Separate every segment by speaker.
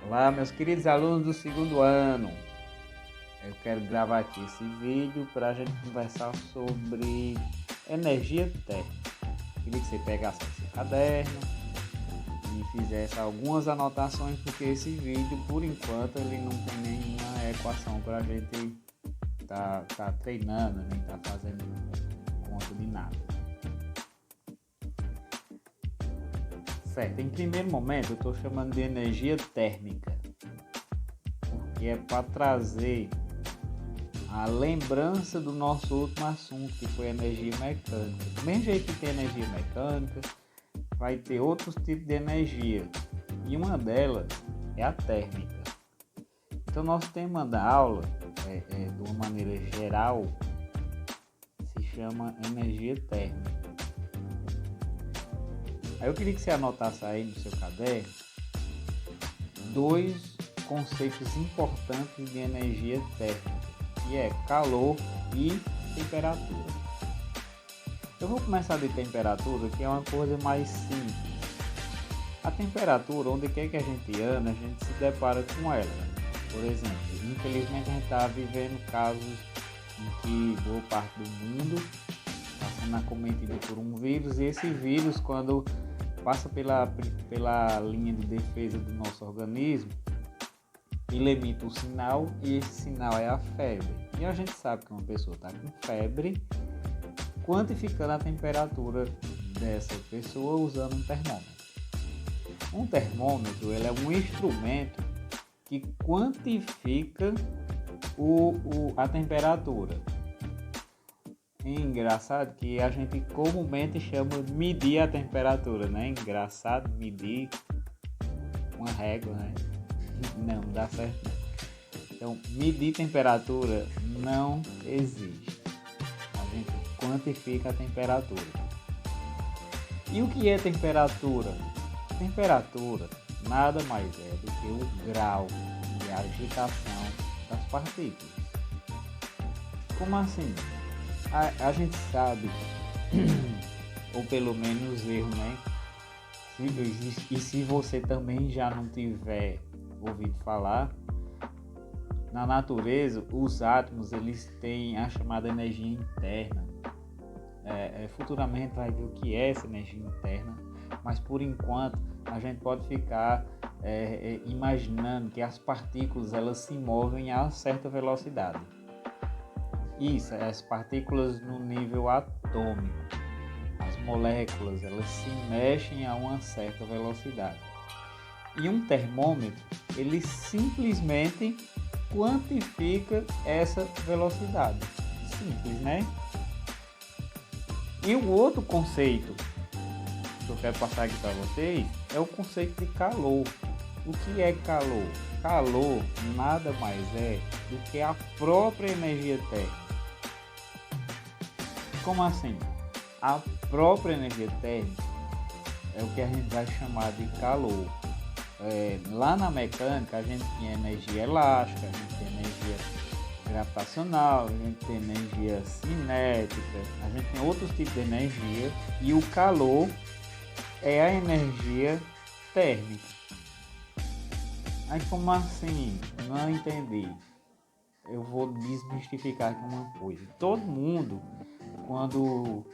Speaker 1: Olá, meus queridos alunos do segundo ano. Eu quero gravar aqui esse vídeo para a gente conversar sobre energia térmica. Queria que você pegasse seu caderno e fizesse algumas anotações, porque esse vídeo, por enquanto, ele não tem nenhuma equação para a gente tá treinando, nem tá fazendo conta de nada. Certo, em primeiro momento eu estou chamando de energia térmica, porque é para trazer a lembrança do nosso último assunto, que foi energia mecânica. Do mesmo jeito que tem energia mecânica, vai ter outros tipos de energia, e uma delas é a térmica. Então nosso tema da aula, de uma maneira geral, se chama energia térmica. Aí eu queria que você anotasse aí no seu caderno dois conceitos importantes de energia térmica, que é calor e temperatura. Eu vou começar de temperatura, que é uma coisa mais simples. A temperatura, onde quer que a gente anda, a gente se depara com ela. Por exemplo, infelizmente a gente está vivendo casos em que boa parte do mundo está sendo acometido por um vírus, e esse vírus, quando passa pela linha de defesa do nosso organismo, ele emite um sinal, e esse sinal é a febre. E a gente sabe que uma pessoa está com febre quantificando a temperatura dessa pessoa usando um termômetro. Um termômetro, ele é um instrumento que quantifica a temperatura. É engraçado que a gente comumente chama de medir a temperatura, né? Engraçado medir uma régua, né? Não dá certo. Então, medir temperatura não existe. A gente quantifica a temperatura. E o que é temperatura? Temperatura nada mais é do que o grau de agitação das partículas. Como assim? A gente sabe, ou pelo menos eu, né? E se você também já não tiver ouvido falar, na natureza os átomos eles têm a chamada energia interna. Futuramente vai ver o que é essa energia interna, mas por enquanto a gente pode ficar imaginando que as partículas elas se movem a certa velocidade. Isso, as partículas no nível atômico, as moléculas, elas se mexem a uma certa velocidade. E um termômetro, ele simplesmente quantifica essa velocidade. Simples, né? E o outro conceito que eu quero passar aqui para vocês é o conceito de calor. O que é calor? Calor nada mais é do que a própria energia térmica. Como assim? A própria energia térmica é o que a gente vai chamar de calor. Lá na mecânica a gente tem energia elástica, a gente tem energia gravitacional, a gente tem energia cinética, a gente tem outros tipos de energia, e o calor é a energia térmica. Aí como assim? Não entendi. Eu vou desmistificar aqui uma coisa. Todo mundo, quando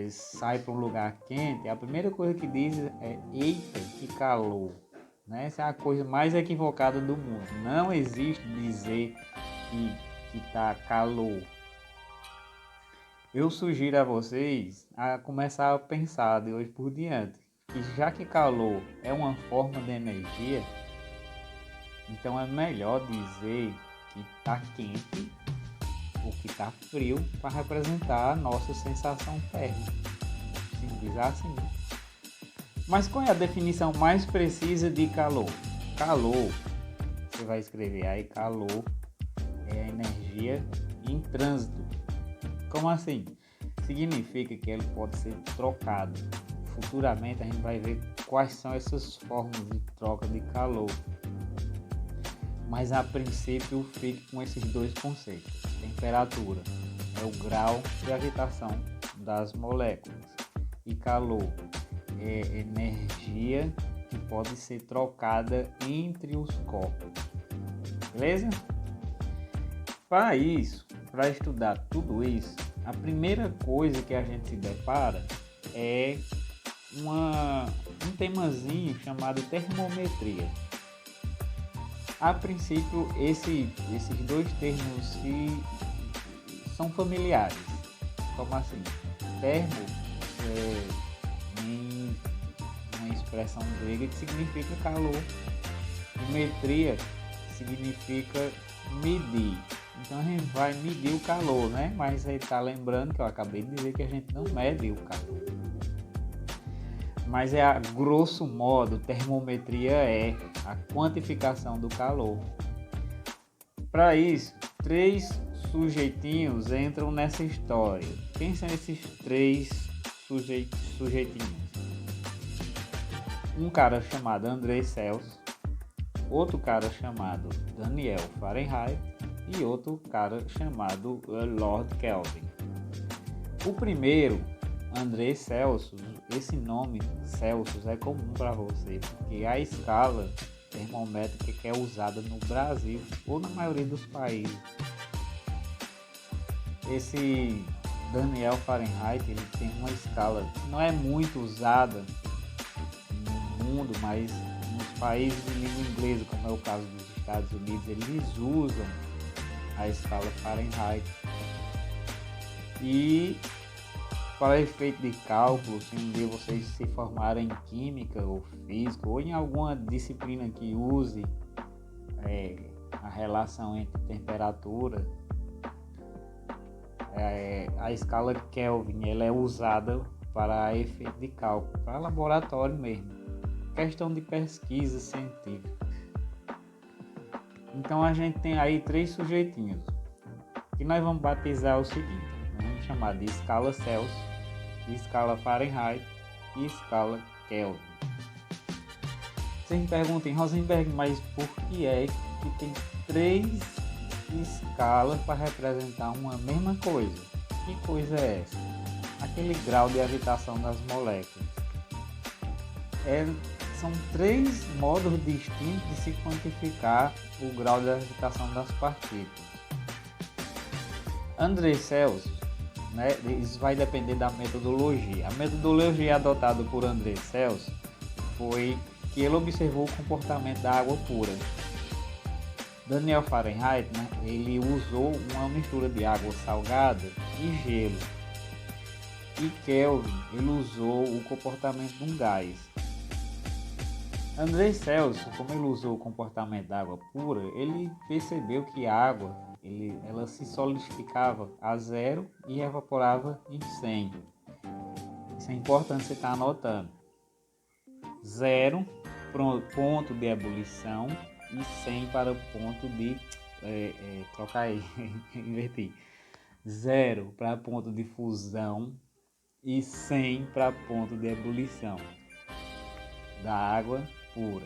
Speaker 1: sai para um lugar quente, a primeira coisa que diz é: eita, que calor, né? Essa é a coisa mais equivocada do mundo. Não existe dizer que tá calor. Eu sugiro a vocês a começar a pensar de hoje por diante que, já que calor é uma forma de energia, então é melhor dizer que está quente ou que está frio para representar a nossa sensação térmica. Simples assim. Mas qual é a definição mais precisa de calor? Calor, você vai escrever aí, calor é a energia em trânsito. Como assim? Significa que ele pode ser trocado. Futuramente a gente vai ver quais são essas formas de troca de calor. Mas a princípio fique com esses dois conceitos. Temperatura é o grau de agitação das moléculas, e calor é energia que pode ser trocada entre os corpos. Beleza? Para isso, para estudar tudo isso, a primeira coisa que a gente se depara é um temazinho chamado termometria. A princípio, esses dois termos são familiares. Como assim? Termo em uma expressão grega que significa calor. E metria significa medir. Então a gente vai medir o calor, né? Mas aí tá lembrando que eu acabei de dizer que a gente não mede o calor. Mas a grosso modo, termometria é a quantificação do calor. Para isso, 3 sujeitinhos entram nessa história. Quem são esses 3 sujeitinhos? Um cara chamado André Celsius, outro cara chamado Daniel Fahrenheit e outro cara chamado Lord Kelvin. O primeiro, André Celsius, esse nome Celsius é comum para você, porque a escala termométrica que é usada no Brasil ou na maioria dos países. Esse Daniel Fahrenheit, ele tem uma escala que não é muito usada no mundo, mas nos países de língua inglesa, como é o caso dos Estados Unidos, eles usam a escala Fahrenheit. E para efeito de cálculo, se um dia vocês se formarem em química ou física ou em alguma disciplina que use a relação entre temperatura, a escala Kelvin ela é usada para efeito de cálculo, para laboratório mesmo, questão de pesquisa científica. Então a gente tem aí 3 sujeitinhos que nós vamos batizar o seguinte: nós vamos chamar de escala Celsius, escala Fahrenheit e escala Kelvin. Vocês me perguntem, Rosenberg, mas por que é que tem 3 escalas para representar uma mesma coisa? Que coisa é essa? Aquele grau de agitação das moléculas. São 3 modos distintos de se quantificar o grau de agitação das partículas. André Celsius, né, isso vai depender da metodologia. A metodologia adotada por André Celsius foi que ele observou o comportamento da água pura. Daniel Fahrenheit, né, ele usou uma mistura de água salgada e gelo. E Kelvin, ele usou o comportamento de um gás. André Celsius, como ele usou o comportamento da água pura, ele percebeu que a água ela se solidificava a 0 e evaporava em 100. Isso é importante você estar anotando. 0 ponto de ebulição e 100 para o ponto de trocar aí, inverti. 0 para ponto de fusão e 100 para ponto de ebulição da água pura.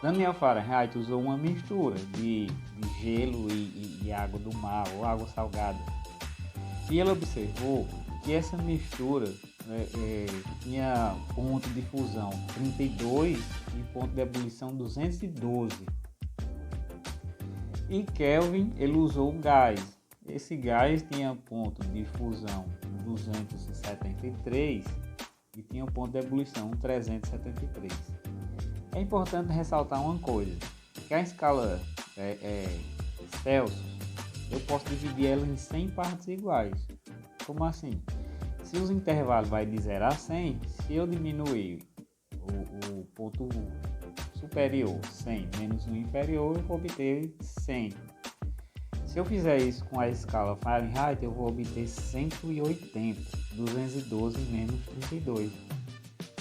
Speaker 1: Daniel Fahrenheit usou uma mistura de gelo e água do mar ou água salgada. E ele observou que essa mistura tinha ponto de fusão 32 e ponto de ebulição 212. E Kelvin, ele usou gás. Esse gás tinha ponto de fusão 273 e tinha ponto de ebulição 373. É importante ressaltar uma coisa, que a escala Celsius, eu posso dividir ela em 100 partes iguais. Como assim? Se os intervalos vai de 0 a 100, se eu diminuir o ponto superior 100 menos o inferior, eu vou obter 100. Se eu fizer isso com a escala Fahrenheit, eu vou obter 180, 212 menos 32.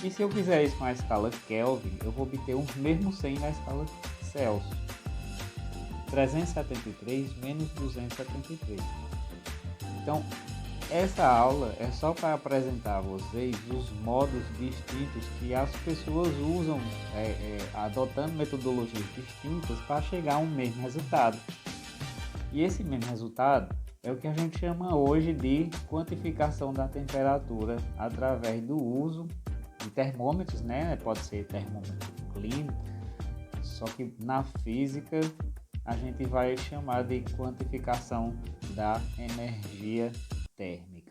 Speaker 1: E se eu fizer isso com a escala Kelvin, eu vou obter o mesmo 100 na escala Celsius. 373 menos 273. Então, essa aula é só para apresentar a vocês os modos distintos que as pessoas usam, adotando metodologias distintas para chegar a um mesmo resultado. E esse mesmo resultado é o que a gente chama hoje de quantificação da temperatura através do uso de termômetros, né? Pode ser termômetro clima, só que na física a gente vai chamar de quantificação da energia térmica.